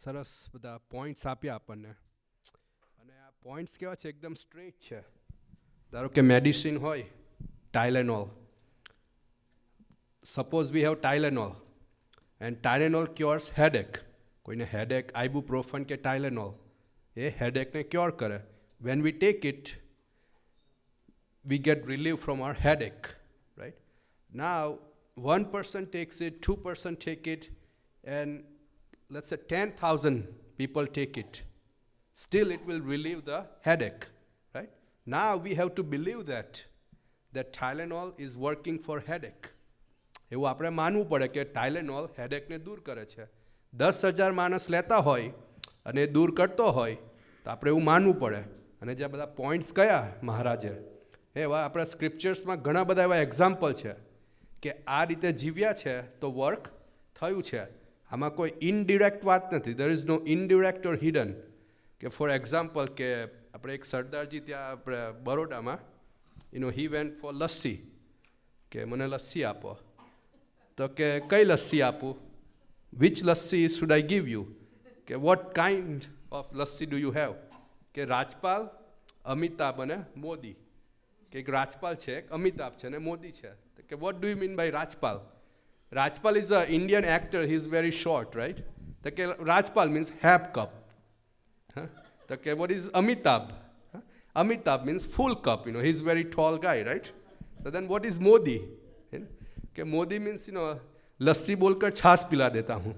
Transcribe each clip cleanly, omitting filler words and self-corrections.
સરસ બધા પોઈન્ટ્સ આપ્યા આપણને અને આ પોઈન્ટ્સ કેવા છે એકદમ સ્ટ્રેટ છે. ધારો કે મેડિસિન હોય Tylenol. Suppose we have Tylenol and Tylenol cures headache. કોઈને હેડેક આઇબુપ્રોફન કે ટાઇલેનોલ એ હેડેકને ક્યોર કરે. When we take it we get relief from our headache, right? Now, one person takes it, 2% take it, and let's say 10,000 people take it. Still, it will relieve the headache, right? Now, we have to believe that Tylenol is working for headache. એવું આપણે માનવું પડે કે ટાઇલેનોલ હેડેકને દૂર કરે છે. 10,000 માણસ લેતા હોય અને દૂર કરતો હોય તો આપણે એવું માનવું પડે. અને જે બધા પોઈન્ટ્સ કયા મહારાજે એવા આપણા સ્ક્રિપ્ચર્સમાં ઘણા બધા એવા એક્ઝામ્પલ છે કે આ રીતે જીવ્યા છે તો વર્ક થયું છે. આમાં કોઈ ઇનડિરેક્ટ વાત નથી. There is no indirect or hidden. કે ફોર એક્ઝામ્પલ કે આપણે એક સરદારજી ત્યાં આપણે બરોડામાં હી વેન્ટ ફોર લસ્સી કે મને લસ્સી આપો. તો કે કઈ લસ્સી આપું? Which lassi should I give you? કે what kind of lassi do you have? કે રાજપાલ, અમિતાભ અને મોદી. કે એક રાજપાલ છે, એક અમિતાભ છે અને મોદી છે. તો કે what do you mean by Rajpal? Rajpal is a Indian actor, he is very short, right? તો કે રાજપાલ મીન્સ half cup. તો કે what is Amitabh? Amitabh means full cup, he is very tall guy, right? So then what is Modi? કે Modi means, lassi બોલકર છાસ પીલા દેતા હું.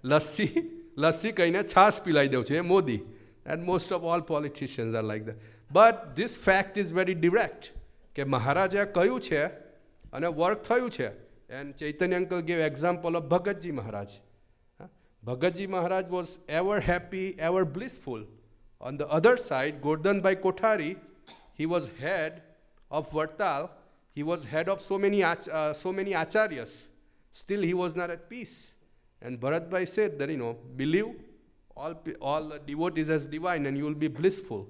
લસ્સી કહીને છાસ પીલાઈ દઉં છું, એ Modi. And most of all politicians are like that. But this fact is very direct. કે મહારાજે કહ્યું છે અને વર્ક થયું છે. And Chaitanya uncle gave example of Bhagatji Maharaj. Bhagatji Maharaj was ever happy, ever blissful. On the other side, Gordhan Bhai Kothari, he was head of Vartal. He was head of so many acharyas. Still, he was not at peace. And Bharat Bhai said that, believe all devotees as divine and you will be blissful.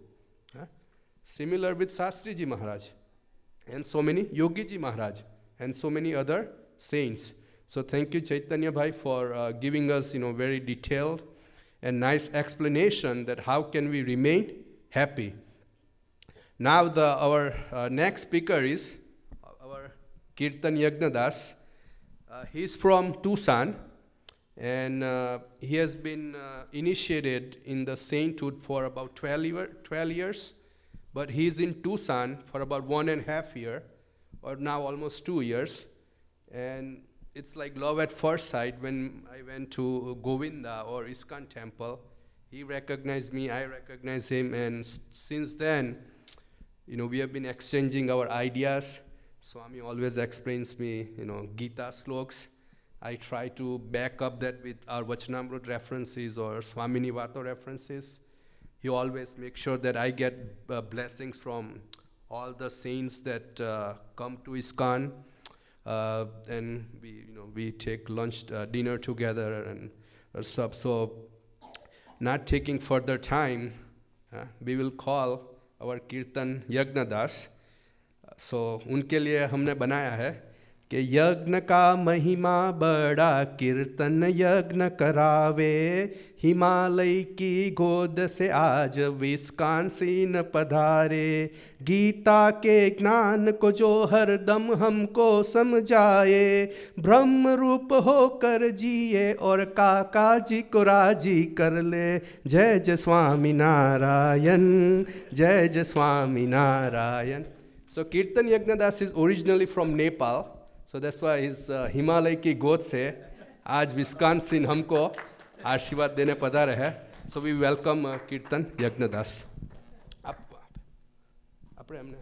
Similar with Shastriji Maharaj and so many Yogiji Maharaj and so many other saints. So thank you Chaitanya Bhai for giving us very detailed and nice explanation that how can we remain happy. Now our next speaker is our Kirtan Yagnadas. He is from Tucson and he has been initiated in the sainthood for about 12 years. But he is in Tucson for about 1.5 years, or now almost 2 years. And it's like love at first sight. When I went to Govinda or ISKCON temple, he recognized me, I recognized him. And since then, we have been exchanging our ideas. Swami always explains me, Gita sloks. I try to back up that with our Vachanamrut references or Swami Nivato references. He always makes sure that I get blessings from all the saints that come to ISKCON. And we take lunch, dinner together and stuff. So, not taking further time, we will call our Kirtan Yagnadas. So, उनके लिए हमने बनाया है कि यज्ञ का महिमा बड़ा कीर्तन यज्ञ करावे. हिमालय की गोद से आज विस्कांसिन पधारे. गीता के ज्ञान को जो हरदम हमको समझाए. ब्रह्म रूप होकर जिए और काका जी को राजी कर ले. जय जय स्वामी नारायण, जय जय Swami Narayan. So Kirtan Yagnadas is originally from Nepal. So that's why his Himalaya की गोद से आज विस्कांसिन हमको आशीर्वाद देने पधारे है. So we welcome Kirtan Yagnadas. આપણે એમને